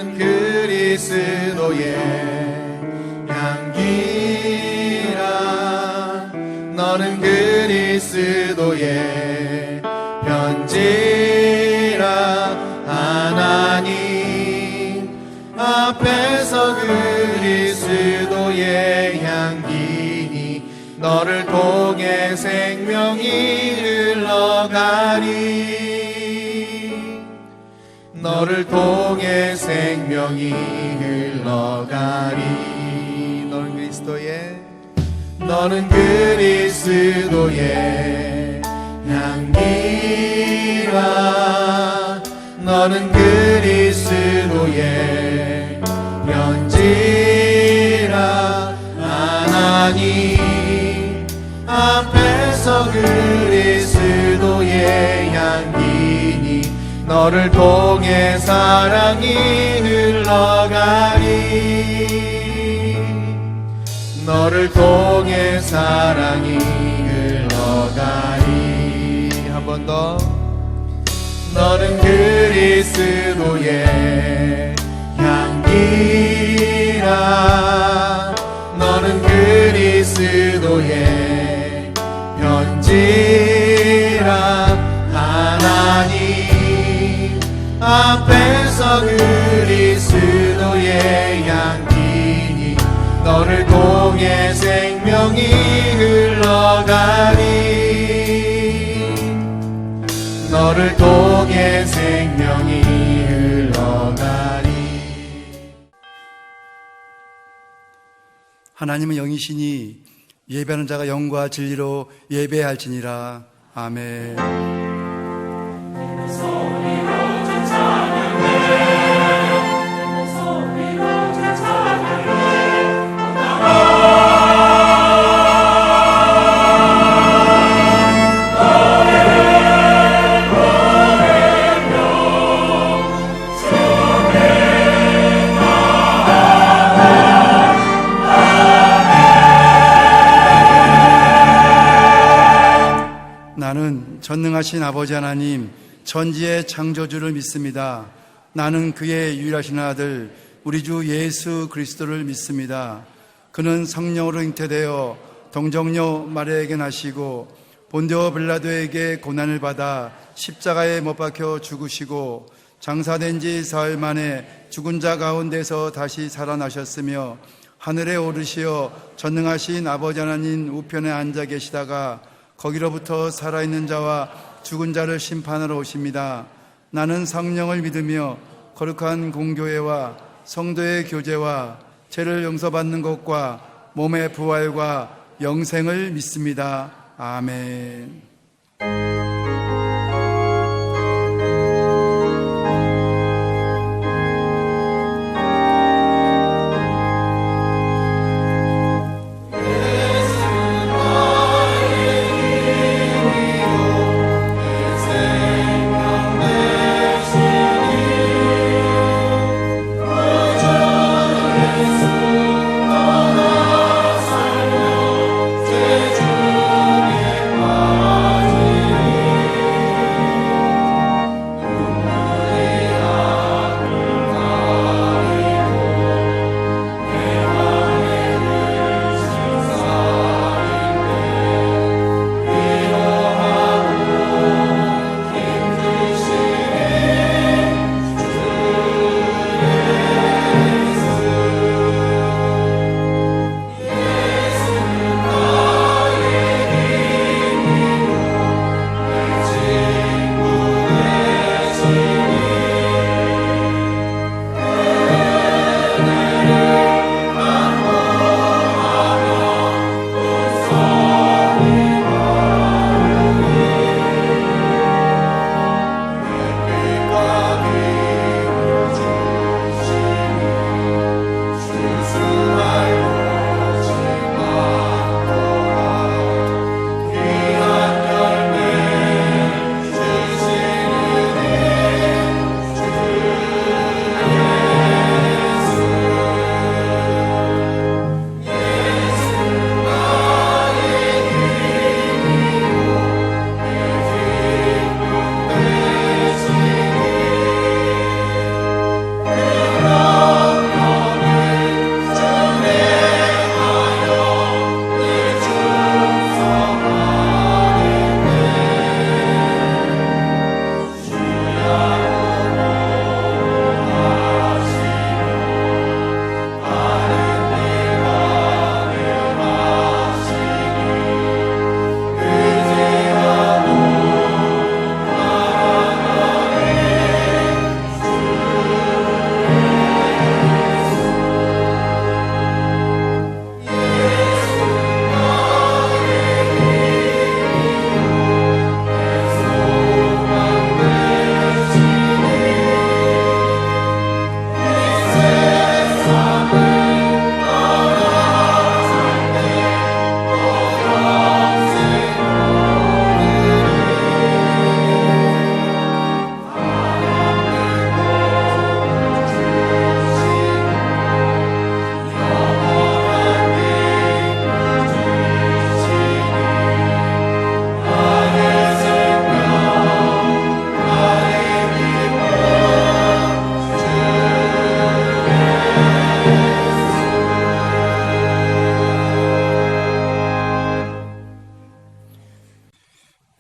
너는 그리스도의 향기라. 너는 그리스도의 편지라. 하나님 앞에서 그리스도의 향기니 너를 통해 생명이 흘러가리. 너를 통해 생명이 흘러가리. 너는 그리스도의 향기라. 너는 그리스도의 편지라. 하나님 앞에서 그리스도의 향기니 너를 통해 사랑이 흘러가리. 너를 통해 사랑이 흘러가리. 한 번 더. 너는 그리스도의 향기라. 너는 그리스도의 편지라. 하나님 앞에서 그리스도의 향기니 너를 통해 생명이 흘러가리. 너를 통해 생명이 흘러가리. 하나님은 영이시니 예배하는 자가 영과 진리로 예배할지니라. 아멘. 나는 전능하신 아버지 하나님, 전지의 창조주를 믿습니다. 나는 그의 유일하신 아들 우리 주 예수 그리스도를 믿습니다. 그는 성령으로 잉태되어 동정녀 마리아에게 나시고 본디오 빌라도에게 고난을 받아 십자가에 못 박혀 죽으시고 장사된 지 사흘 만에 죽은 자 가운데서 다시 살아나셨으며 하늘에 오르시어 전능하신 아버지 하나님 우편에 앉아 계시다가 거기로부터 살아있는 자와 죽은 자를 심판하러 오십니다. 나는 성령을 믿으며 거룩한 공교회와 성도의 교제와 죄를 용서받는 것과 몸의 부활과 영생을 믿습니다. 아멘. 주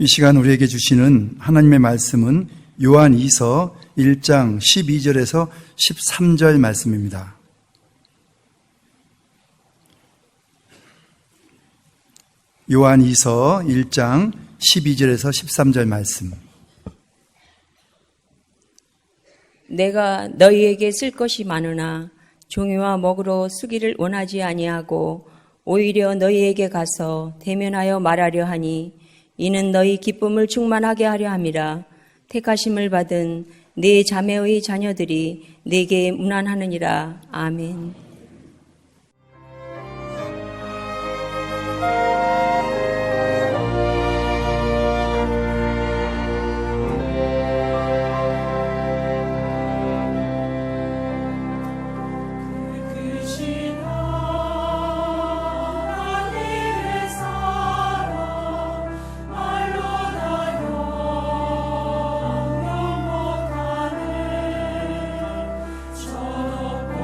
이 시간 우리에게 주시는 하나님의 말씀은 요한 2서 1장 12절에서 13절 말씀입니다. 요한 2서 1장 12절에서 13절 말씀. 내가 너희에게 쓸 것이 많으나 종이와 먹으로 쓰기를 원하지 아니하고 오히려 너희에게 가서 대면하여 말하려 하니 이는 너희 기쁨을 충만하게 하려 함이라. 택하심을 받은 네 자매의 자녀들이 네게 문안하느니라. 아멘. 저 높고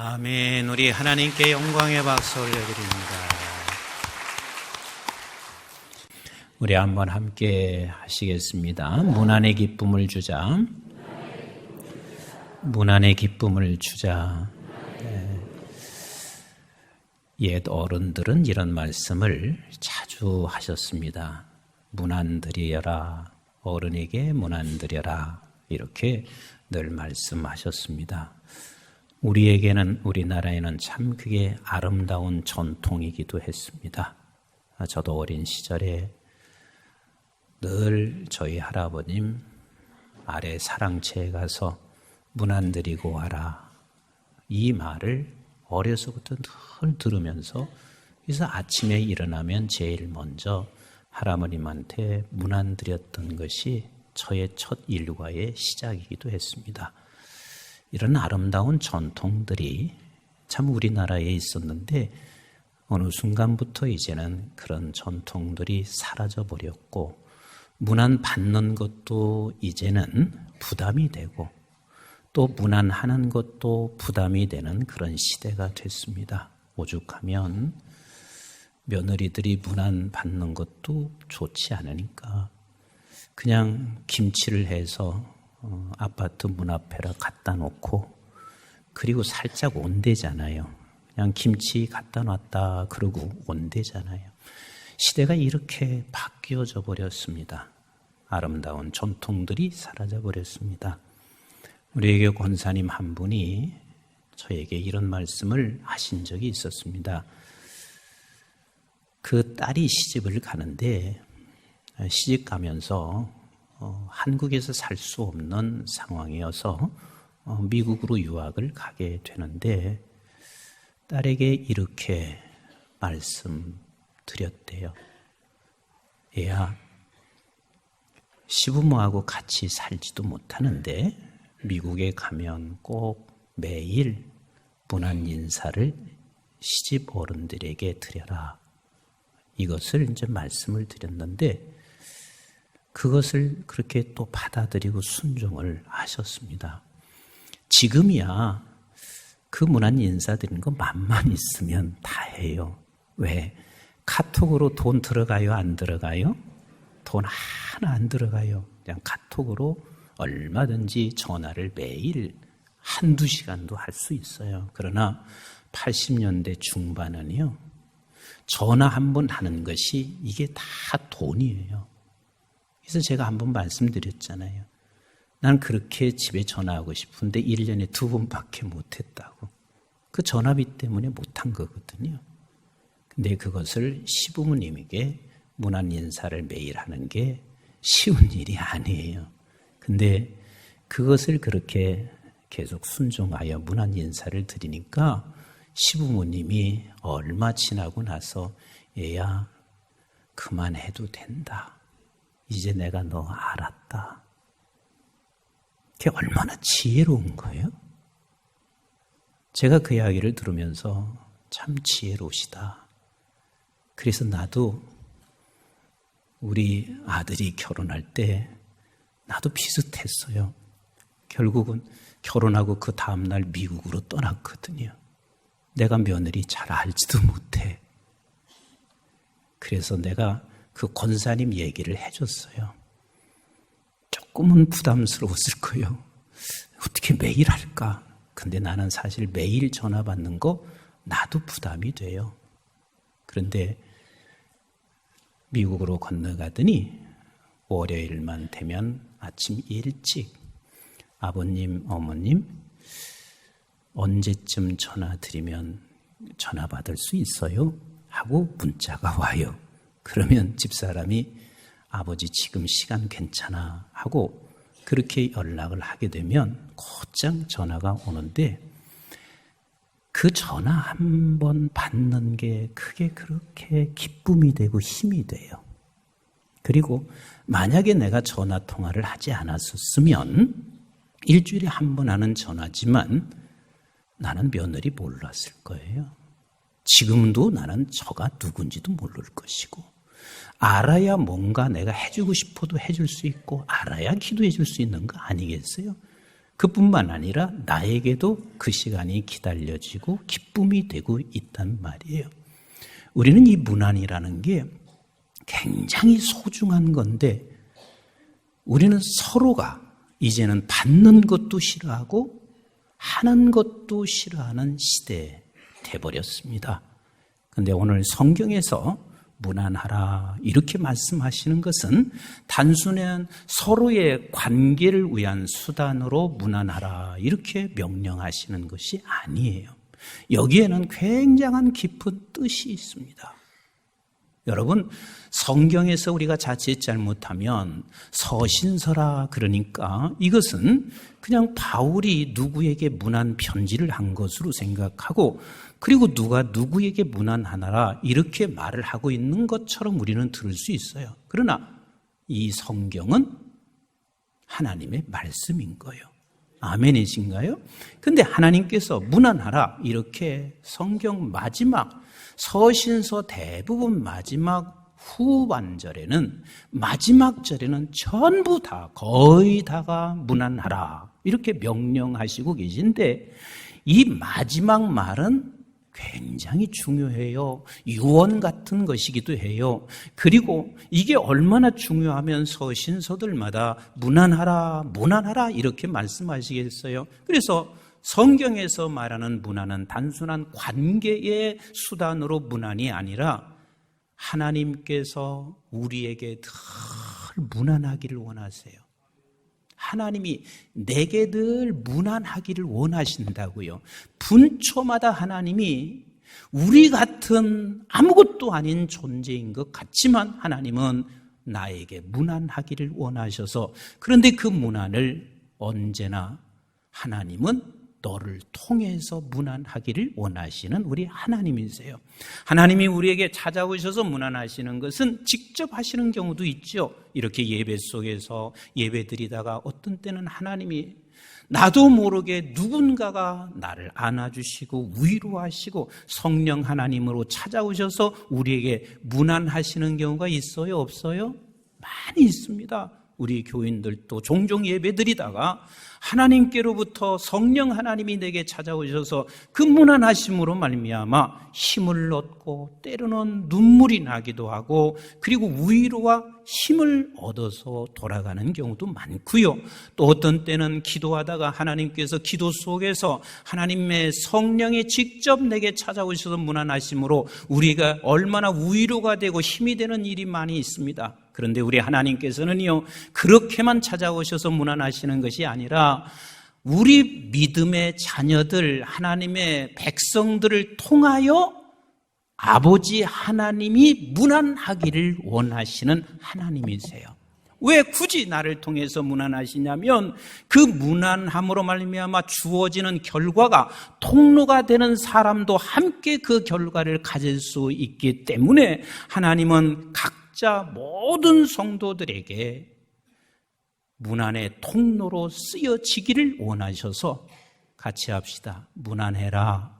아멘. 우리 하나님께 영광의 박수 올려드립니다. 우리 한번 함께 하시겠습니다. 문안의 기쁨을 주자. 문안의 기쁨을 주자. 옛 어른들은 이런 말씀을 자주 하셨습니다. 문안 드리여라. 어른에게 문안 드려라. 이렇게 늘 말씀하셨습니다. 우리에게는, 우리나라에는 참 그게 아름다운 전통이기도 했습니다. 저도 어린 시절에 늘 저희 할아버님 아래 사랑채에 가서 문안 드리고 와라. 이 말을 어려서부터 늘 들으면서, 그래서 아침에 일어나면 제일 먼저 할아버님한테 문안 드렸던 것이 저의 첫 일과의 시작이기도 했습니다. 이런 아름다운 전통들이 참 우리나라에 있었는데 어느 순간부터 이제는 그런 전통들이 사라져 버렸고, 문안 받는 것도 이제는 부담이 되고 또 문안하는 것도 부담이 되는 그런 시대가 됐습니다. 오죽하면 며느리들이 문안 받는 것도 좋지 않으니까 그냥 김치를 해서 아파트 문 앞에다 갖다 놓고, 그리고 살짝 온대잖아요. 그냥 김치 갖다 놨다 그러고 온대잖아요. 시대가 이렇게 바뀌어져 버렸습니다. 아름다운 전통들이 사라져 버렸습니다. 우리에게 권사님 한 분이 저에게 이런 말씀을 하신 적이 있었습니다. 그 딸이 시집을 가는데 시집 가면서 한국에서 살 수 없는 상황이어서 미국으로 유학을 가게 되는데 딸에게 이렇게 말씀드렸대요. 얘야, 시부모하고 같이 살지도 못하는데 미국에 가면 꼭 매일 문안 인사를 시집 어른들에게 드려라. 이것을 이제 말씀을 드렸는데 그것을 그렇게 또 받아들이고 순종을 하셨습니다. 지금이야 그 문안 인사 드리는 거 맘만 있으면 다 해요. 왜? 카톡으로 돈 들어가요? 안 들어가요? 돈 하나 안 들어가요. 그냥 카톡으로 얼마든지 전화를 매일 한두 시간도 할 수 있어요. 그러나 80년대 중반은요, 전화 한 번 하는 것이 이게 다 돈이에요. 그래서 제가 한번 말씀드렸잖아요. 난 그렇게 집에 전화하고 싶은데 1년에 2번밖에 못했다고. 그 전화비 때문에 못한 거거든요. 근데 그것을 시부모님에게 문안 인사를 매일 하는 게 쉬운 일이 아니에요. 근데 그것을 그렇게 계속 순종하여 문안 인사를 드리니까 시부모님이 얼마 지나고 나서 얘야, 그만해도 된다. 이제 내가 너 알았다. 그게 얼마나 지혜로운 거예요? 제가 그 이야기를 들으면서 참 지혜로우시다. 그래서 나도 우리 아들이 결혼할 때 나도 비슷했어요. 결국은 결혼하고 그 다음날 미국으로 떠났거든요. 내가 며느리 잘 알지도 못해. 그래서 내가 그 권사님 얘기를 해줬어요. 조금은 부담스러웠을 거예요. 어떻게 매일 할까? 근데 나는 사실 매일 전화 받는 거 나도 부담이 돼요. 그런데 미국으로 건너가더니 월요일만 되면 아침 일찍 아버님, 어머님 언제쯤 전화 드리면 전화 받을 수 있어요? 하고 문자가 와요. 그러면 집사람이 아버지 지금 시간 괜찮아 하고 그렇게 연락을 하게 되면 곧장 전화가 오는데 그 전화 한 번 받는 게 그게 그렇게 기쁨이 되고 힘이 돼요. 그리고 만약에 내가 전화 통화를 하지 않았었으면 일주일에 한 번 하는 전화지만 나는 며느리 몰랐을 거예요. 지금도 나는 저가 누군지도 모를 것이고 알아야 뭔가 내가 해주고 싶어도 해줄 수 있고 알아야 기도해 줄 수 있는 거 아니겠어요? 그뿐만 아니라 나에게도 그 시간이 기다려지고 기쁨이 되고 있단 말이에요. 우리는 이 문안이라는 게 굉장히 소중한 건데 우리는 서로가 이제는 받는 것도 싫어하고 하는 것도 싫어하는 시대에 돼버렸습니다. 그런데 오늘 성경에서 문안하라 이렇게 말씀하시는 것은 단순한 서로의 관계를 위한 수단으로 문안하라 이렇게 명령하시는 것이 아니에요. 여기에는 굉장한 깊은 뜻이 있습니다. 여러분, 성경에서 우리가 자칫 잘못하면 서신서라 그러니까 이것은 그냥 바울이 누구에게 문안 편지를 한 것으로 생각하고 그리고 누가 누구에게 문안하나라 이렇게 말을 하고 있는 것처럼 우리는 들을 수 있어요. 그러나 이 성경은 하나님의 말씀인 거예요. 아멘이신가요? 근데 하나님께서 문안하라 이렇게 성경 마지막 서신서 대부분 마지막 후반절에는 마지막 절에는 전부 다 거의 다가 문안하라 이렇게 명령하시고 계신데 이 마지막 말은 굉장히 중요해요. 유언 같은 것이기도 해요. 그리고 이게 얼마나 중요하면 서신서들마다 문안하라 문안하라 이렇게 말씀하시겠어요. 그래서 성경에서 말하는 문안은 단순한 관계의 수단으로 문안이 아니라 하나님께서 우리에게 늘 문안하기를 원하세요. 하나님이 내게 늘 문안하기를 원하신다고요. 분초마다 하나님이 우리 같은 아무것도 아닌 존재인 것 같지만 하나님은 나에게 문안하기를 원하셔서 그런데 그 문안을 언제나 하나님은 너를 통해서 문안하기를 원하시는 우리 하나님이세요. 하나님이 우리에게 찾아오셔서 문안하시는 것은 직접 하시는 경우도 있죠. 이렇게 예배 속에서 예배 드리다가 어떤 때는 하나님이 나도 모르게 누군가가 나를 안아주시고 위로하시고 성령 하나님으로 찾아오셔서 우리에게 문안하시는 경우가 있어요? 없어요? 많이 있습니다. 우리 교인들도 종종 예배드리다가 하나님께로부터 성령 하나님이 내게 찾아오셔서 그 문안하심으로 말미암아 힘을 얻고 때로는 눈물이 나기도 하고 그리고 위로와 힘을 얻어서 돌아가는 경우도 많고요. 또 어떤 때는 기도하다가 하나님께서 기도 속에서 하나님의 성령이 직접 내게 찾아오셔서 문안하심으로 우리가 얼마나 위로가 되고 힘이 되는 일이 많이 있습니다. 그런데 우리 하나님께서는요, 그렇게만 찾아오셔서 문안하시는 것이 아니라 우리 믿음의 자녀들, 하나님의 백성들을 통하여 아버지 하나님이 문안하기를 원하시는 하나님이세요. 왜 굳이 나를 통해서 문안하시냐면 그 문안함으로 말미암아 주어지는 결과가 통로가 되는 사람도 함께 그 결과를 가질 수 있기 때문에 하나님은 각자 모든 성도들에게 문안의 통로로 쓰여지기를 원하셔서 같이 합시다. 문안해라.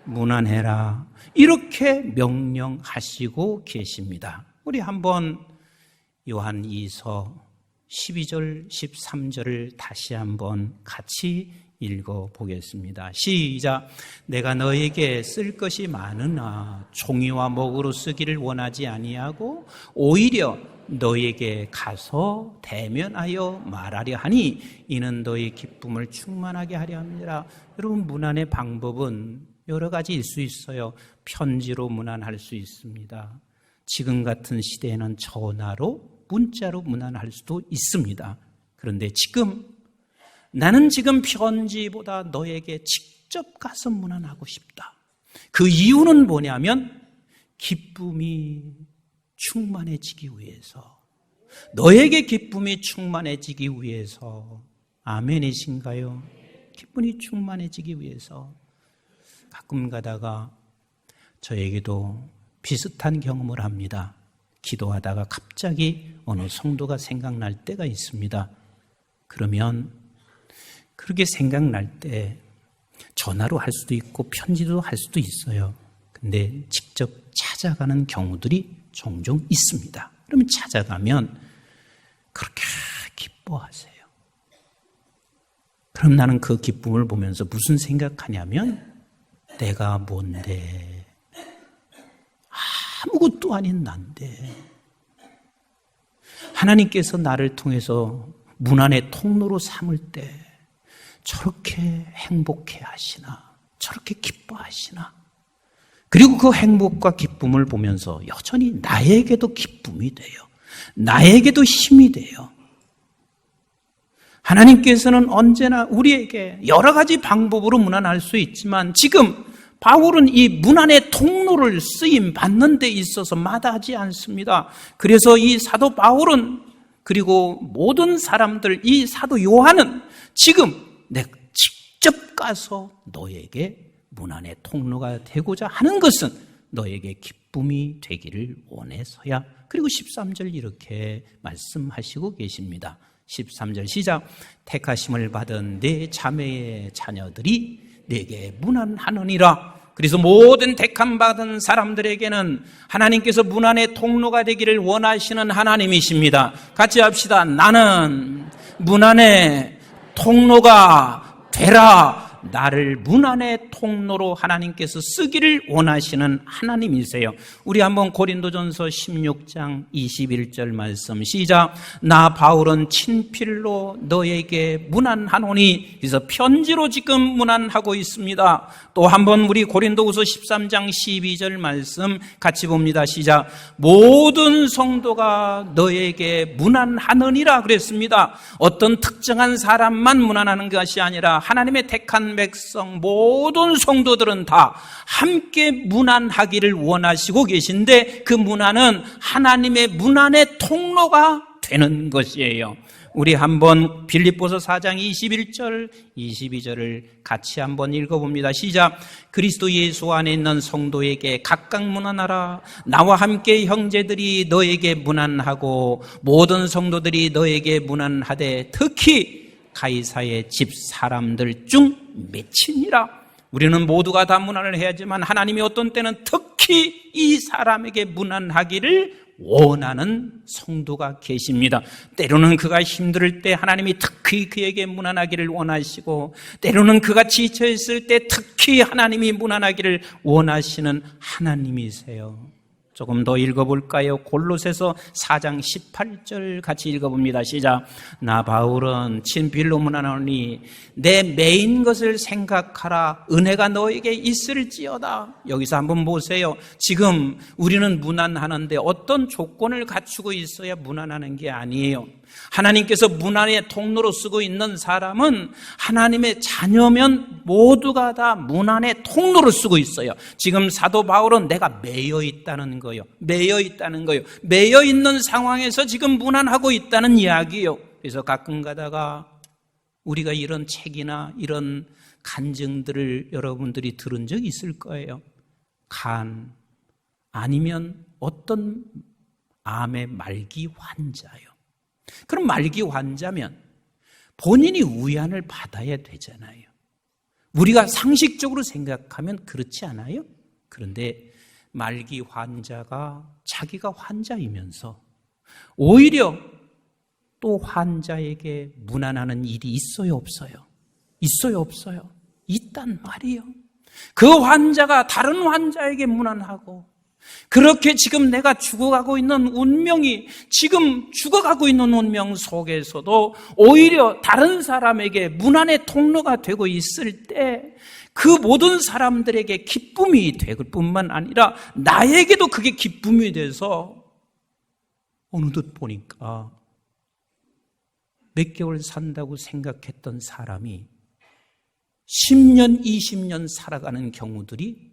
문안해라. 이렇게 명령하시고 계십니다. 우리 한번 요한 2서 12절 13절을 다시 한번 같이 읽어보겠습니다. 시작. 내가 너에게 쓸 것이 많으나 종이와 목으로 쓰기를 원하지 아니하고 오히려 너에게 가서 대면하여 말하려 하니 이는 너의 기쁨을 충만하게 하려 합니다. 여러분, 문안의 방법은 여러 가지일 수 있어요. 편지로 문안할 수 있습니다. 지금 같은 시대에는 전화로 문자로 문안할 수도 있습니다. 그런데 나는 지금 편지보다 너에게 직접 가서 문안하고 싶다. 그 이유는 뭐냐면 기쁨이 충만해지기 위해서, 너에게 기쁨이 충만해지기 위해서. 아멘이신가요? 기쁨이 충만해지기 위해서. 가끔 가다가 저에게도 비슷한 경험을 합니다. 기도하다가 갑자기 어느 성도가 생각날 때가 있습니다. 그러면 그렇게 생각날 때 전화로 할 수도 있고 편지로 할 수도 있어요. 근데 직접 찾아가는 경우들이 종종 있습니다. 그러면 찾아가면 그렇게 기뻐하세요. 그럼 나는 그 기쁨을 보면서 무슨 생각하냐면 내가 뭔데, 아무것도 아닌 난데 하나님께서 나를 통해서 문안의 통로로 삼을 때 저렇게 행복해 하시나, 저렇게 기뻐하시나. 그리고 그 행복과 기쁨을 보면서 여전히 나에게도 기쁨이 돼요. 나에게도 힘이 돼요. 하나님께서는 언제나 우리에게 여러 가지 방법으로 문안할 수 있지만 지금 바울은 이 문안의 통로를 쓰임 받는 데 있어서 마다하지 않습니다. 그래서 이 사도 바울은, 그리고 모든 사람들, 이 사도 요한은 지금 내가 직접 가서 너에게 문안의 통로가 되고자 하는 것은 너에게 기쁨이 되기를 원해서야. 그리고 13절 이렇게 말씀하시고 계십니다. 13절 시작. 택하심을 받은 내 자매의 자녀들이 내게 문안하느니라. 그래서 모든 택함 받은 사람들에게는 하나님께서 문안의 통로가 되기를 원하시는 하나님이십니다. 같이 합시다. 나는 문안의 통로가 되라. 나를 문안의 통로로 하나님께서 쓰기를 원하시는 하나님이세요. 우리 한번 고린도전서 16장 21절 말씀 시작. 나 바울은 친필로 너에게 문안하노니. 그래서 편지로 지금 문안하고 있습니다. 또 한번 우리 고린도후서 13장 12절 말씀 같이 봅니다. 시작. 모든 성도가 너에게 문안하느니라 그랬습니다. 어떤 특정한 사람만 문안하는 것이 아니라 하나님의 택한 백성 모든 성도들은 다 함께 문안하기를 원하시고 계신데 그 문안은 하나님의 문안의 통로가 되는 것이에요. 우리 한번 빌립보서 4장 21절 22절을 같이 한번 읽어봅니다. 시작. 그리스도 예수 안에 있는 성도에게 각각 문안하라. 나와 함께 형제들이 너에게 문안하고 모든 성도들이 너에게 문안하되 특히 가이사의 집 사람들 중 맺히니라. 우리는 모두가 다 문안을 해야지만 하나님이 어떤 때는 특히 이 사람에게 문안하기를 원하는 성도가 계십니다. 때로는 그가 힘들 때 하나님이 특히 그에게 문안하기를 원하시고, 때로는 그가 지쳐있을 때 특히 하나님이 문안하기를 원하시는 하나님이세요. 조금 더 읽어볼까요? 골로새서 4장 18절 같이 읽어봅니다. 시작. 나 바울은 친필로 문안하노니 내 매인 것을 생각하라. 은혜가 너에게 있을지어다. 여기서 한번 보세요. 지금 우리는 문안하는데 어떤 조건을 갖추고 있어야 문안하는 게 아니에요. 하나님께서 문안의 통로로 쓰고 있는 사람은 하나님의 자녀면 모두가 다 문안의 통로를 쓰고 있어요. 지금 사도 바울은 내가 매여 있다는 거예요. 매여 있다는 거예요. 매여 있는 상황에서 지금 문안하고 있다는 이야기예요. 그래서 가끔 가다가 우리가 이런 책이나 이런 간증들을 여러분들이 들은 적이 있을 거예요. 간 아니면 어떤 암의 말기 환자요. 그럼 말기 환자면 본인이 위안을 받아야 되잖아요. 우리가 상식적으로 생각하면 그렇지 않아요? 그런데 말기 환자가 자기가 환자이면서 오히려 또 환자에게 문안하는 일이 있어요, 없어요? 있어요, 없어요? 있단 말이에요. 그 환자가 다른 환자에게 문안하고, 그렇게 지금 내가 죽어가고 있는 운명이, 지금 죽어가고 있는 운명 속에서도 오히려 다른 사람에게 문안의 통로가 되고 있을 때 그 모든 사람들에게 기쁨이 될 뿐만 아니라 나에게도 그게 기쁨이 돼서 어느덧 보니까 몇 개월 산다고 생각했던 사람이 10년, 20년 살아가는 경우들이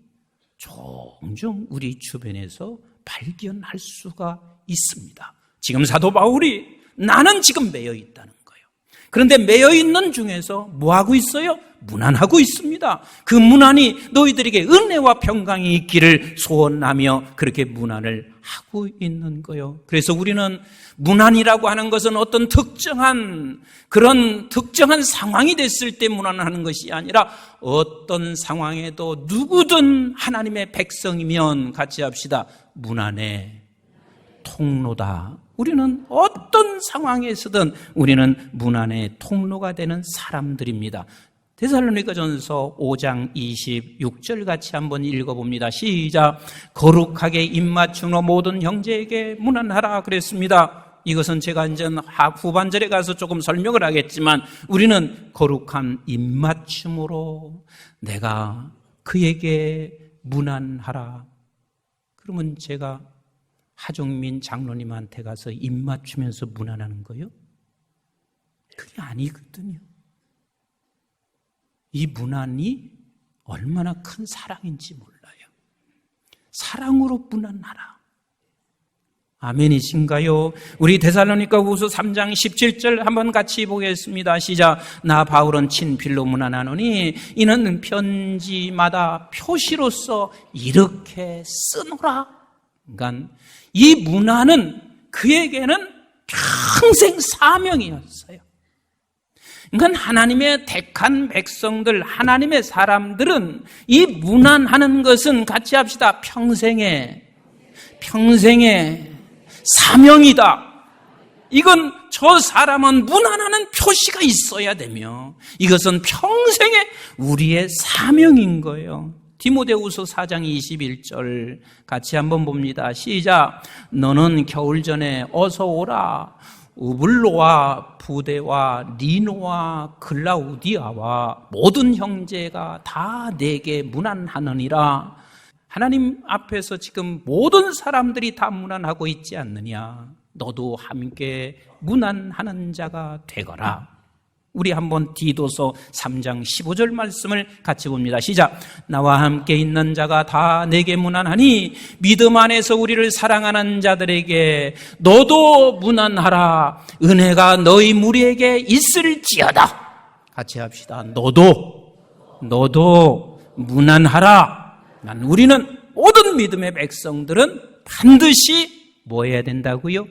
종종 우리 주변에서 발견할 수가 있습니다. 지금 사도 바울이 나는 지금 매여 있다는 거예요. 그런데 매여 있는 중에서 뭐하고 있어요? 문안하고 있습니다. 그 문안이 너희들에게 은혜와 평강이 있기를 소원하며 그렇게 문안을 하고 있는 거예요. 그래서 우리는 문안이라고 하는 것은 어떤 특정한 상황이 됐을 때 문안하는 것이 아니라 어떤 상황에도 누구든 하나님의 백성이면 같이 합시다. 문안의 통로다 우리는 어떤 상황에서든 우리는 문안의 통로가 되는 사람들입니다. 데살로니가전서 5장 26절 같이 한번 읽어봅니다. 시작. 거룩하게 입맞춤으로 모든 형제에게 문안하라 그랬습니다. 이것은 제가 이제 후반절에 가서 조금 설명을 하겠지만 우리는 거룩한 입맞춤으로 내가 그에게 문안하라. 그러면 제가 하종민 장로님한테 가서 입맞추면서 문안하는 거요? 그게 아니거든요. 이 문안이 얼마나 큰 사랑인지 몰라요. 사랑으로 문안하라. 아멘이신가요? 우리 데살로니가후서 3장 17절 한번 같이 보겠습니다. 시작. 나 바울은 친필로 문안하노니 이는 편지마다 표시로서 이렇게 쓰노라. 그러니까 이 문안은 그에게는 평생 사명이었어요. 그러니까 하나님의 택한 백성들, 하나님의 사람들은 이 문안하는 것은 같이 합시다. 평생의 사명이다. 이건 저 사람은 문안하는 표시가 있어야 되며 이것은 평생의 우리의 사명인 거예요. 디모데후서 4장 21절 같이 한번 봅니다. 시작. 너는 겨울 전에 어서 오라. 우블로와 부데와 리노와 글라우디아와 모든 형제가 다 내게 문안하느니라. 하나님 앞에서 지금 모든 사람들이 다 문안하고 있지 않느냐. 너도 함께 문안하는 자가 되거라. 우리 한번 디도서 3장 15절 말씀을 같이 봅니다. 시작. 나와 함께 있는 자가 다 내게 문안하니 믿음 안에서 우리를 사랑하는 자들에게 너도 문안하라. 은혜가 너희 무리에게 있을지어다. 같이 합시다. 너도 문안하라. 우리는 모든 믿음의 백성들은 반드시 뭐 해야 된다고요?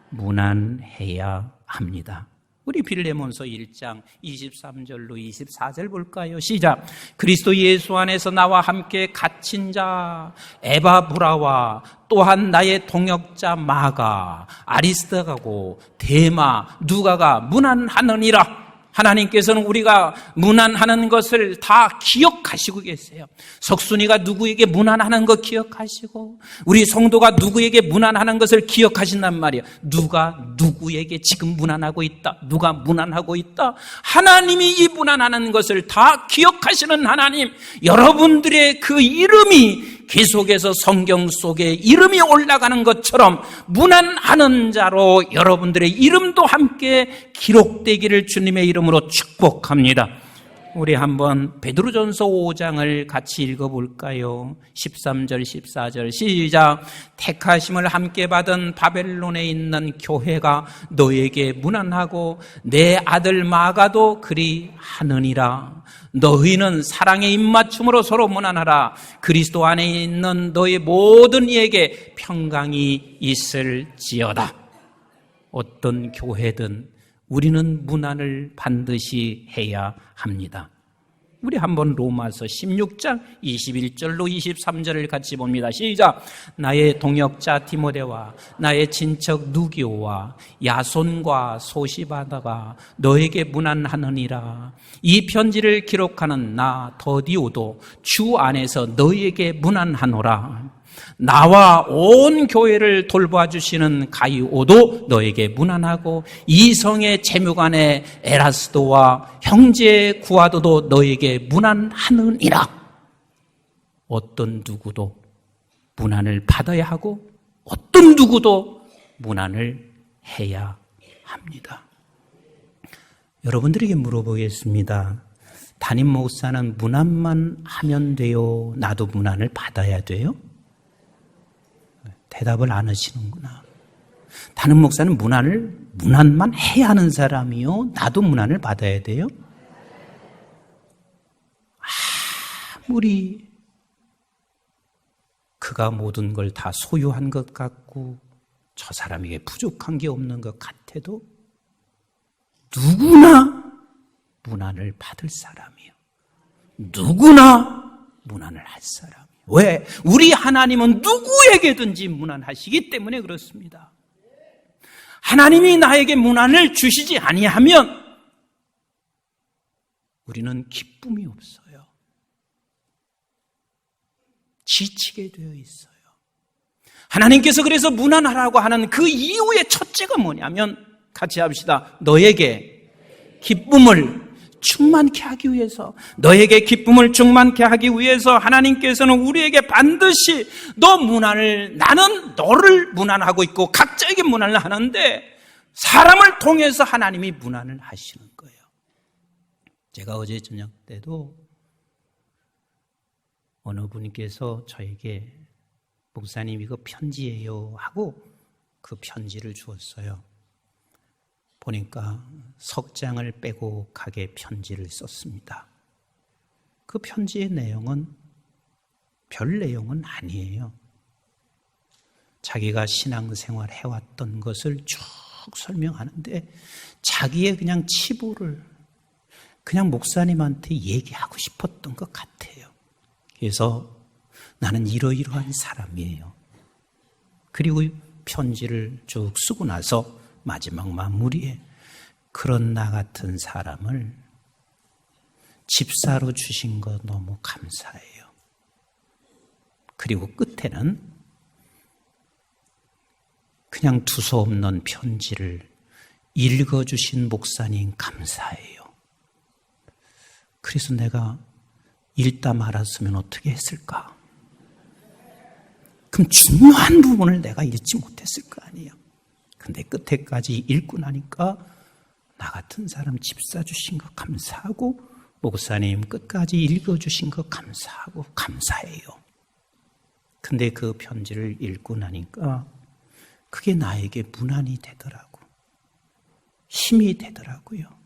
문안해야 합니다. 우리 빌레몬서 1장 23절로 24절 볼까요? 시작. 그리스도 예수 안에서 나와 함께 갇힌 자 에바브라와 또한 나의 동역자 마가 아리스다가고 데마 누가가 문안하느니라. 하나님께서는 우리가 문안하는 것을 다 기억하시고 계세요. 석순이가 누구에게 문안하는 거 기억하시고 우리 성도가 누구에게 문안하는 것을 기억하신단 말이에요. 누가 누구에게 지금 문안하고 있다. 누가 문안하고 있다. 하나님이 이 문안하는 것을 다 기억하시는 하나님. 여러분들의 그 이름이 계속해서 성경 속에 이름이 올라가는 것처럼 문안하는 자로 여러분들의 이름도 함께 기록되기를 주님의 이름으로 축복합니다. 우리 한번 베드로전서 5장을 같이 읽어볼까요? 13절 14절 시작. 택하심을 함께 받은 바벨론에 있는 교회가 너에게 문안하고 내 아들 마가도 그리하느니라. 너희는 사랑의 입맞춤으로 서로 문안하라. 그리스도 안에 있는 너희 모든 이에게 평강이 있을지어다. 어떤 교회든 우리는 문안을 반드시 해야 합니다. 우리 한번 로마서 16장 21절로 23절을 같이 봅니다. 시작. 나의 동역자 디모데와 나의 친척 누기오와 야손과 소시바다가 너에게 문안하느니라. 이 편지를 기록하는 나 더디오도 주 안에서 너에게 문안하노라. 나와 온 교회를 돌봐주시는 가이오도 너에게 문안하고 이성의 재무관의 에라스도와 형제 구아도도 너에게 문안하느니라. 어떤 누구도 문안을 받아야 하고 어떤 누구도 문안을 해야 합니다. 여러분들에게 물어보겠습니다. 담임 목사는 문안만 하면 돼요? 나도 문안을 받아야 돼요? 대답을 안 하시는구나. 담임 목사는 문안만 해야 하는 사람이요? 나도 문안을 받아야 돼요? 아무리 그가 모든 걸 다 소유한 것 같고 저 사람에게 부족한 게 없는 것 같아도 누구나 문안을 받을 사람이요. 누구나 문안을 할 사람. 왜? 우리 하나님은 누구에게든지 문안하시기 때문에 그렇습니다. 하나님이 나에게 문안을 주시지 아니하면 우리는 기쁨이 없어요. 지치게 되어 있어요. 하나님께서 그래서 문안하라고 하는 그 이유의 첫째가 뭐냐면, 같이 합시다. 너에게 기쁨을 충만케 하기 위해서, 너에게 기쁨을 충만케 하기 위해서 하나님께서는 우리에게 반드시 나는 너를 문안하고 있고 각자에게 문안을 하는데 사람을 통해서 하나님이 문안을 하시는 거예요. 제가 어제 저녁 때도 어느 분께서 저에게 목사님 이거 편지예요 하고 그 편지를 주었어요. 보니까 석장을 빼곡하게 편지를 썼습니다. 그 편지의 내용은 별 내용은 아니에요. 자기가 신앙생활 해왔던 것을 쭉 설명하는데 자기의 그냥 치부를 그냥 목사님한테 얘기하고 싶었던 것 같아요. 그래서 나는 이러이러한 사람이에요. 그리고 편지를 쭉 쓰고 나서 마지막 마무리에 그런 나 같은 사람을 집사로 주신 거 너무 감사해요. 그리고 끝에는 그냥 두서없는 편지를 읽어주신 목사님 감사해요. 그래서 내가 읽다 말았으면 어떻게 했을까? 그럼 중요한 부분을 내가 읽지 못했을 거 아니에요. 근데 끝에까지 읽고 나니까 나 같은 사람 집사 주신 거 감사하고 목사님 끝까지 읽어주신 거 감사하고 감사해요. 근데 그 편지를 읽고 나니까 그게 나에게 문안이 되더라고. 힘이 되더라고요.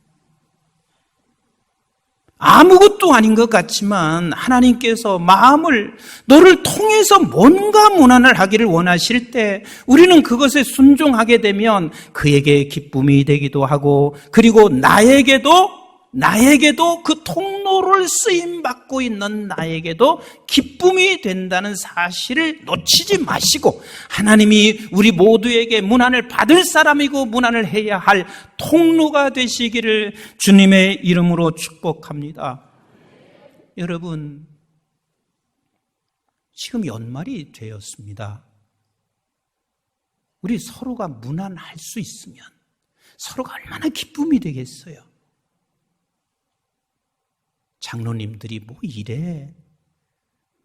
아무것도 아닌 것 같지만 하나님께서 마음을 너를 통해서 뭔가 문안을 하기를 원하실 때 우리는 그것에 순종하게 되면 그에게 기쁨이 되기도 하고 그리고 나에게도 그 통로를 쓰임받고 있는 나에게도 기쁨이 된다는 사실을 놓치지 마시고 하나님이 우리 모두에게 문안을 받을 사람이고 문안을 해야 할 통로가 되시기를 주님의 이름으로 축복합니다. 여러분, 지금 연말이 되었습니다. 우리 서로가 문안할 수 있으면 서로가 얼마나 기쁨이 되겠어요. 장로님들이 뭐 이래,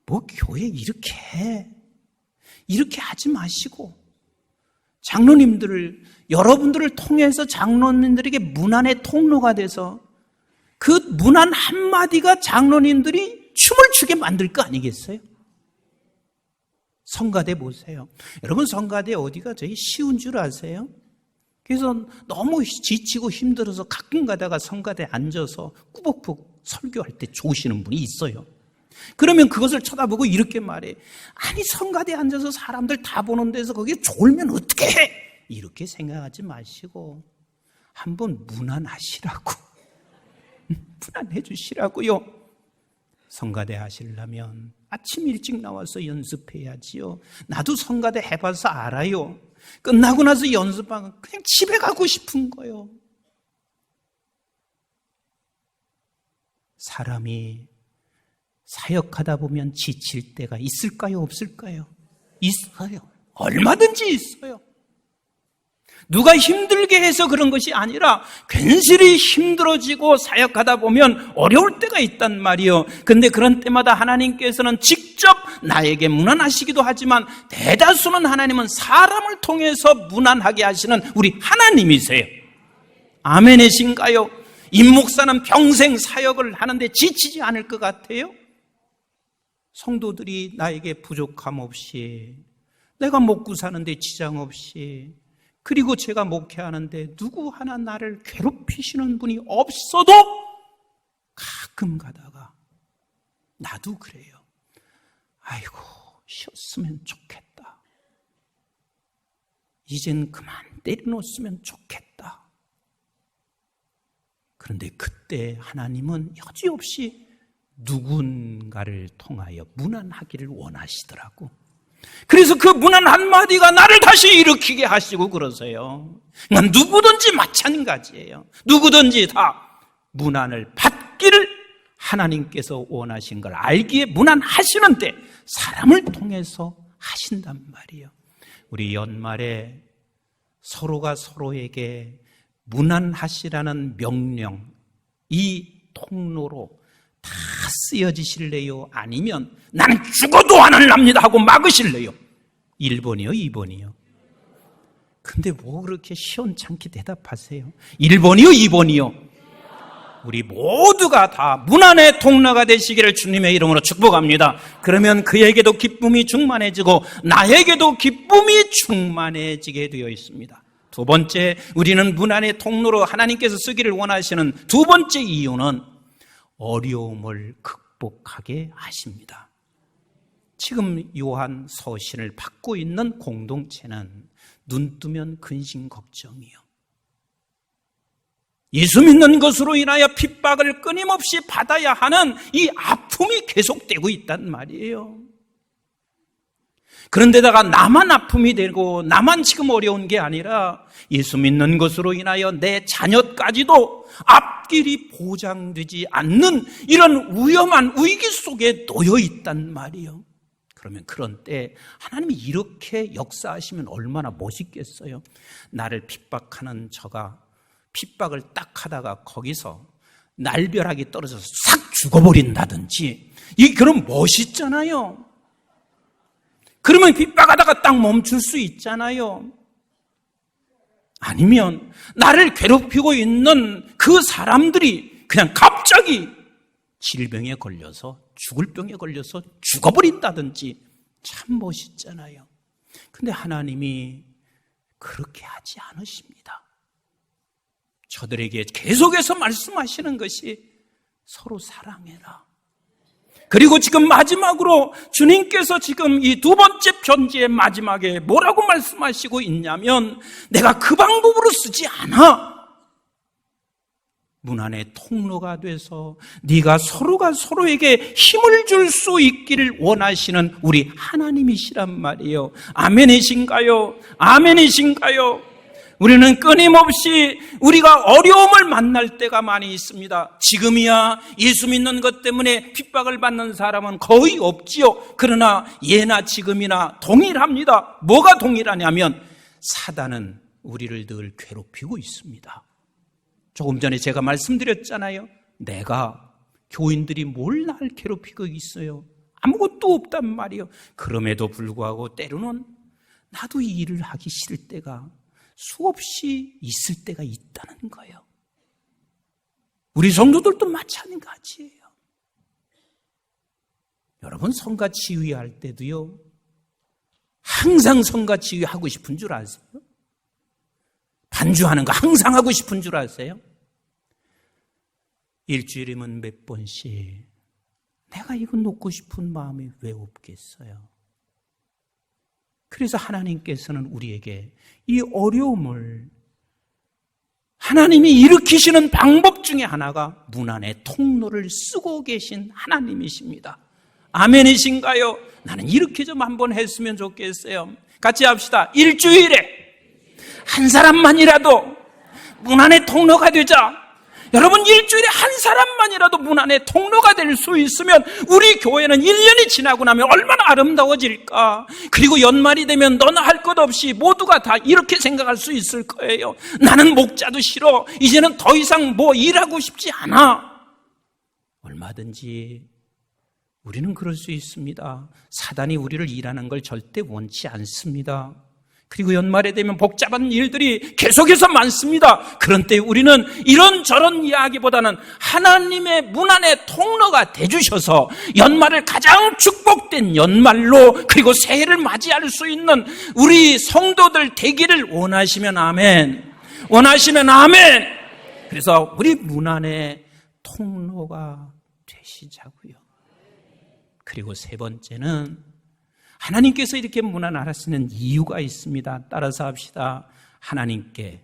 뭐 교회 이렇게 해, 이렇게 하지 마시고 여러분들을 통해서 장로님들에게 문안의 통로가 돼서 그 문안 한마디가 장로님들이 춤을 추게 만들 거 아니겠어요? 성가대 보세요. 여러분 성가대 어디가 저희 쉬운 줄 아세요? 그래서 너무 지치고 힘들어서 가끔 가다가 성가대 앉아서 꾸벅꾸벅 설교할 때 좋으시는 분이 있어요. 그러면 그것을 쳐다보고 이렇게 말해. 아니 성가대에 앉아서 사람들 다 보는 데서 거기에 졸면 어떻게 해? 이렇게 생각하지 마시고 한번 문안하시라고. 문안해 주시라고요. 성가대 하시려면 아침 일찍 나와서 연습해야지요. 나도 성가대 해봐서 알아요. 끝나고 나서 연습하면 그냥 집에 가고 싶은 거예요. 사람이 사역하다 보면 지칠 때가 있을까요? 없을까요? 있어요. 얼마든지 있어요. 누가 힘들게 해서 그런 것이 아니라 괜시리 힘들어지고 사역하다 보면 어려울 때가 있단 말이에요. 근데 그런 때마다 하나님께서는 직접 나에게 문안하시기도 하지만 대다수는 하나님은 사람을 통해서 문안하게 하시는 우리 하나님이세요. 아멘이신가요? 임 목사는 평생 사역을 하는데 지치지 않을 것 같아요? 성도들이 나에게 부족함 없이, 내가 먹고 사는데 지장 없이, 그리고 제가 목회하는데 누구 하나 나를 괴롭히시는 분이 없어도 가끔 가다가 나도 그래요. 아이고, 쉬었으면 좋겠다. 이젠 그만 때려놓으면 좋겠다. 그런데 그때 하나님은 여지없이 누군가를 통하여 문안하기를 원하시더라고. 그래서 그 문안 한마디가 나를 다시 일으키게 하시고 그러세요. 그러니까 누구든지 마찬가지예요. 누구든지 다 문안을 받기를 하나님께서 원하신 걸 알기에 문안하시는데 사람을 통해서 하신단 말이에요. 우리 연말에 서로가 서로에게 문안하시라는 명령, 이 통로로 다 쓰여지실래요? 아니면 나는 죽어도 안 할랍니다 하고 막으실래요? 1번이요? 2번이요? 근데 뭐 그렇게 시원찮게 대답하세요? 1번이요? 2번이요? 우리 모두가 다 문안의 통로가 되시기를 주님의 이름으로 축복합니다. 그러면 그에게도 기쁨이 충만해지고 나에게도 기쁨이 충만해지게 되어 있습니다. 두 번째, 우리는 문안의 통로로 하나님께서 쓰기를 원하시는 두 번째 이유는 어려움을 극복하게 하십니다. 지금 요한 서신을 받고 있는 공동체는 눈 뜨면 근심 걱정이요. 예수 믿는 것으로 인하여 핍박을 끊임없이 받아야 하는 이 아픔이 계속되고 있단 말이에요. 그런데다가 나만 아픔이 되고 나만 지금 어려운 게 아니라 예수 믿는 것으로 인하여 내 자녀까지도 앞길이 보장되지 않는 이런 위험한 위기 속에 놓여 있단 말이에요. 그러면 그런 때 하나님이 이렇게 역사하시면 얼마나 멋있겠어요. 나를 핍박하는 저가 핍박을 딱 하다가 거기서 날벼락이 떨어져서 싹 죽어버린다든지, 이게 그럼 멋있잖아요. 그러면 핍박하다가 딱 멈출 수 있잖아요. 아니면 나를 괴롭히고 있는 그 사람들이 그냥 갑자기 질병에 걸려서 죽을 병에 걸려서 죽어버린다든지 참 멋있잖아요. 근데 하나님이 그렇게 하지 않으십니다. 저들에게 계속해서 말씀하시는 것이 서로 사랑해라. 그리고 지금 마지막으로 주님께서 지금 이 두 번째 편지의 마지막에 뭐라고 말씀하시고 있냐면, 내가 그 방법으로 쓰지 않아. 문안의 통로가 돼서 네가 서로가 서로에게 힘을 줄 수 있기를 원하시는 우리 하나님이시란 말이에요. 아멘이신가요? 아멘이신가요? 우리는 끊임없이 우리가 어려움을 만날 때가 많이 있습니다. 지금이야 예수 믿는 것 때문에 핍박을 받는 사람은 거의 없지요. 그러나 예나 지금이나 동일합니다. 뭐가 동일하냐면 사단은 우리를 늘 괴롭히고 있습니다. 조금 전에 제가 말씀드렸잖아요. 내가 교인들이 뭘 날 괴롭히고 있어요? 아무것도 없단 말이에요. 그럼에도 불구하고 때로는 나도 이 일을 하기 싫을 때가 수없이 있을 때가 있다는 거예요. 우리 성도들도 마찬가지예요. 여러분, 성가 지휘할 때도요, 항상 성가 지휘하고 싶은 줄 아세요? 반주하는 거 항상 하고 싶은 줄 아세요? 일주일이면 몇 번씩 내가 이거 놓고 싶은 마음이 왜 없겠어요? 그래서 하나님께서는 우리에게 이 어려움을 하나님이 일으키시는 방법 중에 하나가 문안의 통로를 쓰고 계신 하나님이십니다. 아멘이신가요? 나는 이렇게 좀 한번 했으면 좋겠어요. 같이 합시다. 일주일에 한 사람만이라도 문안의 통로가 되자. 여러분, 일주일에 한 사람만이라도 문안의 통로가 될 수 있으면 우리 교회는 1년이 지나고 나면 얼마나 아름다워질까. 그리고 연말이 되면 너나 할 것 없이 모두가 다 이렇게 생각할 수 있을 거예요. 나는 목자도 싫어. 이제는 더 이상 뭐 일하고 싶지 않아. 얼마든지 우리는 그럴 수 있습니다. 사단이 우리를 일하는 걸 절대 원치 않습니다. 그리고 연말에 되면 복잡한 일들이 계속해서 많습니다. 그런 때 우리는 이런저런 이야기보다는 하나님의 문안의 통로가 되주셔서 연말을 가장 축복된 연말로, 그리고 새해를 맞이할 수 있는 우리 성도들 되기를 원하시면 아멘. 원하시면 아멘. 그래서 우리 문안의 통로가 되시자고요. 그리고 세 번째는 하나님께서 이렇게 문안하시는 이유가 있습니다. 따라서 합시다. 하나님께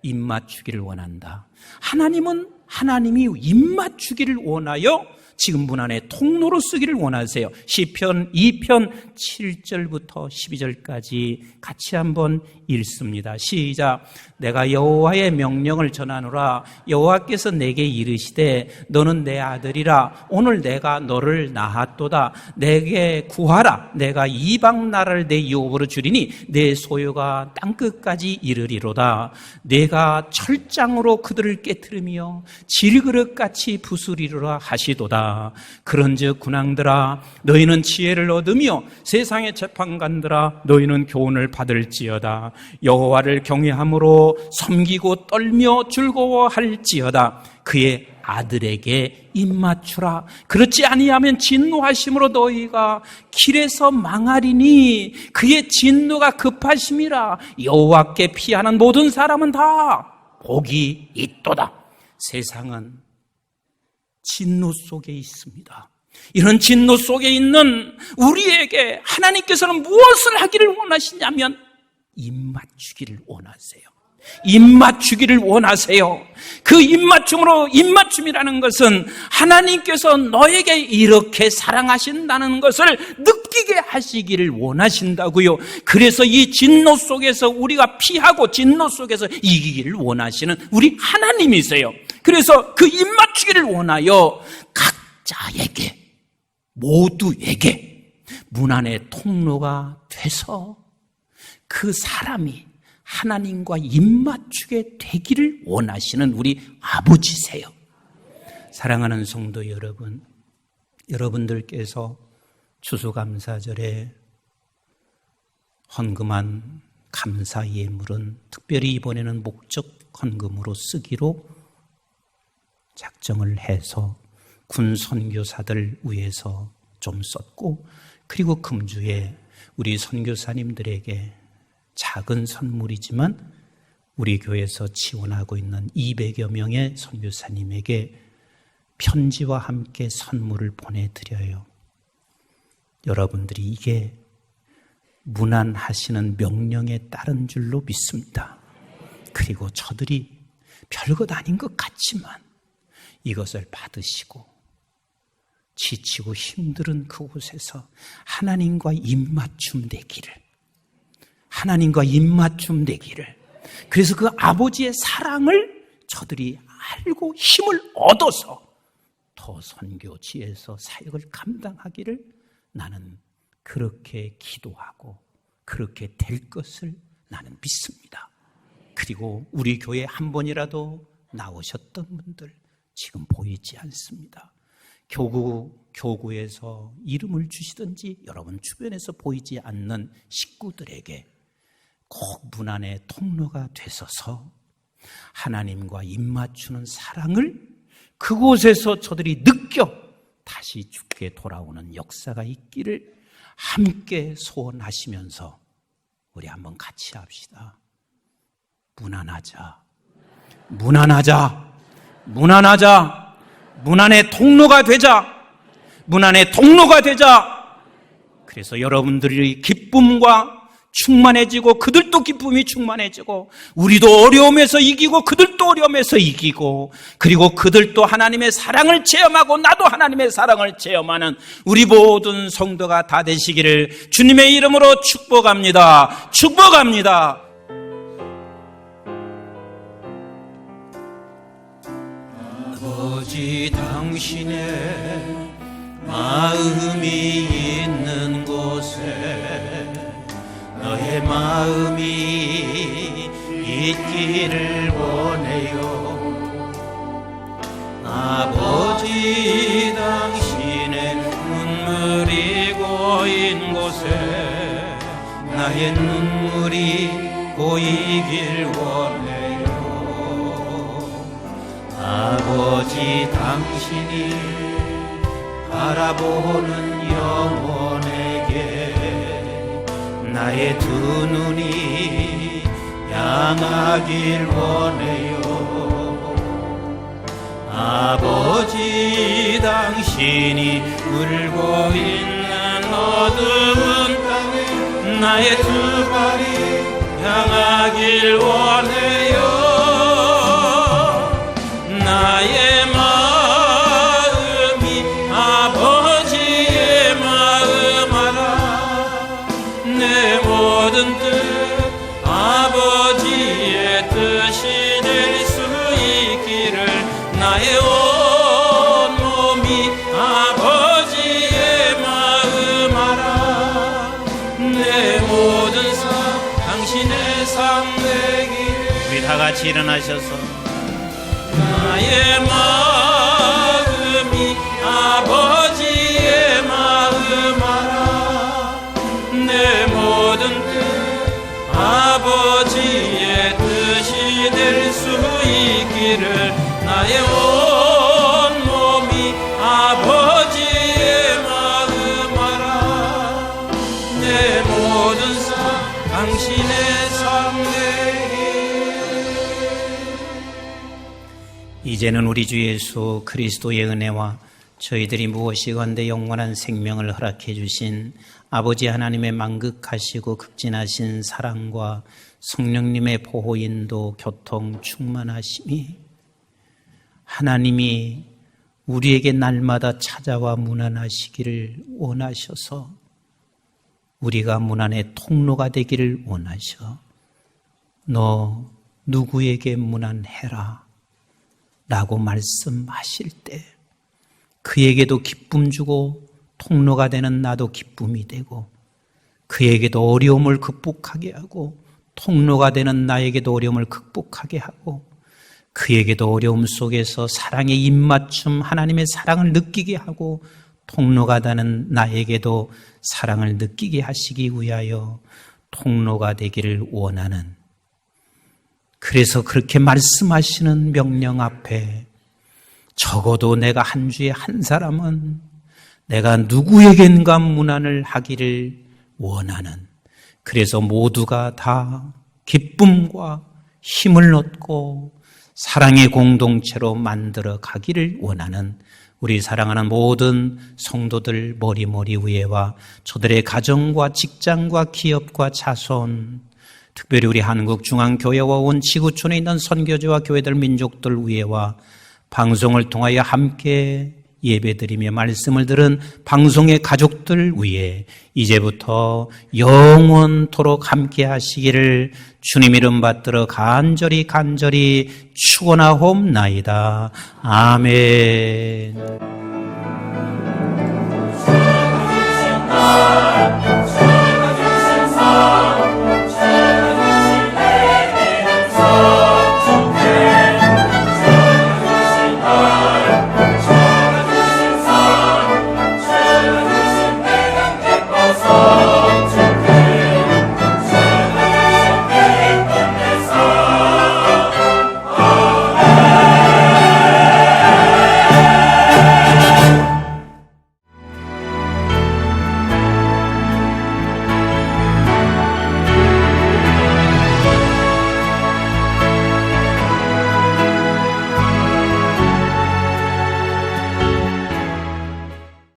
입맞추기를 원한다. 하나님은 하나님이 입맞추기를 원하여 지금 문안의 통로로 쓰기를 원하세요. 시편 2편 7절부터 12절까지 같이 한번 읽습니다. 시작. 내가 여호와의 명령을 전하노라. 여호와께서 내게 이르시되 너는 내 아들이라. 오늘 내가 너를 낳았도다. 내게 구하라. 내가 이방 나라를 내 유업으로 주리니 내 소유가 땅끝까지 이르리로다. 내가 철장으로 그들을 깨트리며 질그릇같이 부수리로라 하시도다. 그런즉 군왕들아 너희는 지혜를 얻으며 세상의 재판관들아 너희는 교훈을 받을지어다. 여호와를 경외함으로 섬기고 떨며 즐거워할지어다. 그의 아들에게 입맞추라. 그렇지 아니하면 진노하심으로 너희가 길에서 망하리니 그의 진노가 급하심이라. 여호와께 피하는 모든 사람은 다 복이 있도다. 세상은 진노 속에 있습니다. 이런 진노 속에 있는 우리에게 하나님께서는 무엇을 하기를 원하시냐면 입맞추기를 원하세요. 입맞추기를 원하세요. 그 입맞춤이라는 것은 하나님께서 너에게 이렇게 사랑하신다는 것을 느끼게 하시기를 원하신다고요. 그래서 이 진노 속에서 우리가 피하고 진노 속에서 이기기를 원하시는 우리 하나님이세요. 그래서 그 입맞추기를 원하여 각자에게 모두에게 문안의 통로가 돼서 그 사람이 하나님과 입맞추게 되기를 원하시는 우리 아버지세요. 사랑하는 성도 여러분, 여러분들께서 추수감사절에 헌금한 감사 예물은 특별히 이번에는 목적 헌금으로 쓰기로 작정을 해서 군 선교사들 위해서 좀 썼고, 그리고 금주에 우리 선교사님들에게 작은 선물이지만 우리 교회에서 지원하고 있는 200여 명의 선교사님에게 편지와 함께 선물을 보내드려요. 여러분들이 이게 문안하시는 명령에 따른 줄로 믿습니다. 그리고 저들이 별것 아닌 것 같지만 이것을 받으시고 지치고 힘든 그곳에서 하나님과 입맞춤 되기를, 그래서 그 아버지의 사랑을 저들이 알고 힘을 얻어서 더 선교지에서 사역을 감당하기를 나는 그렇게 기도하고 그렇게 될 것을 나는 믿습니다. 그리고 우리 교회 한 번이라도 나오셨던 분들 지금 보이지 않습니다. 교구에서 이름을 주시든지 여러분 주변에서 보이지 않는 식구들에게 꼭 문안의 통로가 되소서 하나님과 입맞추는 사랑을 그곳에서 저들이 느껴 다시 주께 돌아오는 역사가 있기를 함께 소원하시면서 우리 한번 같이 합시다. 문안하자. 문안의 통로가 되자. 그래서 여러분들이 기쁨과 충만해지고 그들도 기쁨이 충만해지고 우리도 어려움에서 이기고 그들도 어려움에서 이기고 그리고 그들도 하나님의 사랑을 체험하고 나도 하나님의 사랑을 체험하는 우리 모든 성도가 다 되시기를 주님의 이름으로 축복합니다. 아버지 당신의 마음이 있는 곳에 너의 마음이 있기를 원해요. 아버지 당신의 눈물이 고인 곳에 나의 눈물이 고이길 원해요. 아버지 당신이 바라보는 영혼에게 나의 두 눈이 향하길 원해요. 아버지 당신이 울고 있는 어두운 땅에 나의 두 발이 향하길 원해요. 나의 마음이 다 같이 일어나셔서 나의 마음이 아버지의 마음 알아 내 모든 뜻 아버지의 뜻이 될 수 있기를 나의 온 몸이 아버지의 마음 알아 내 모든 삶 당신의 삶 이제는 우리 주 예수 그리스도의 은혜와 저희들이 무엇이건대 영원한 생명을 허락해 주신 아버지 하나님의 만극하시고 극진하신 사랑과 성령님의 보호 인도 교통 충만하심이 하나님이 우리에게 날마다 찾아와 문안하시기를 원하셔서 우리가 문안의 통로가 되기를 원하셔 너 누구에게 문안해라 라고 말씀하실 때 그에게도 기쁨 주고 통로가 되는 나도 기쁨이 되고 그에게도 어려움을 극복하게 하고 통로가 되는 나에게도 어려움을 극복하게 하고 그에게도 어려움 속에서 사랑의 입맞춤 하나님의 사랑을 느끼게 하고 통로가 되는 나에게도 사랑을 느끼게 하시기 위하여 통로가 되기를 원하는 그래서 그렇게 말씀하시는 명령 앞에 적어도 내가 한 주에 한 사람은 내가 누구에겐가 문안을 하기를 원하는 그래서 모두가 다 기쁨과 힘을 얻고 사랑의 공동체로 만들어 가기를 원하는 우리 사랑하는 모든 성도들 머리 위에와 저들의 가정과 직장과 기업과 자손 특별히 우리 한국중앙교회와 온 지구촌에 있는 선교지와 교회들 민족들 위에와 방송을 통하여 함께 예배드리며 말씀을 들은 방송의 가족들 위해 이제부터 영원토록 함께 하시기를 주님 이름 받들어 간절히 축원하옵나이다. 아멘.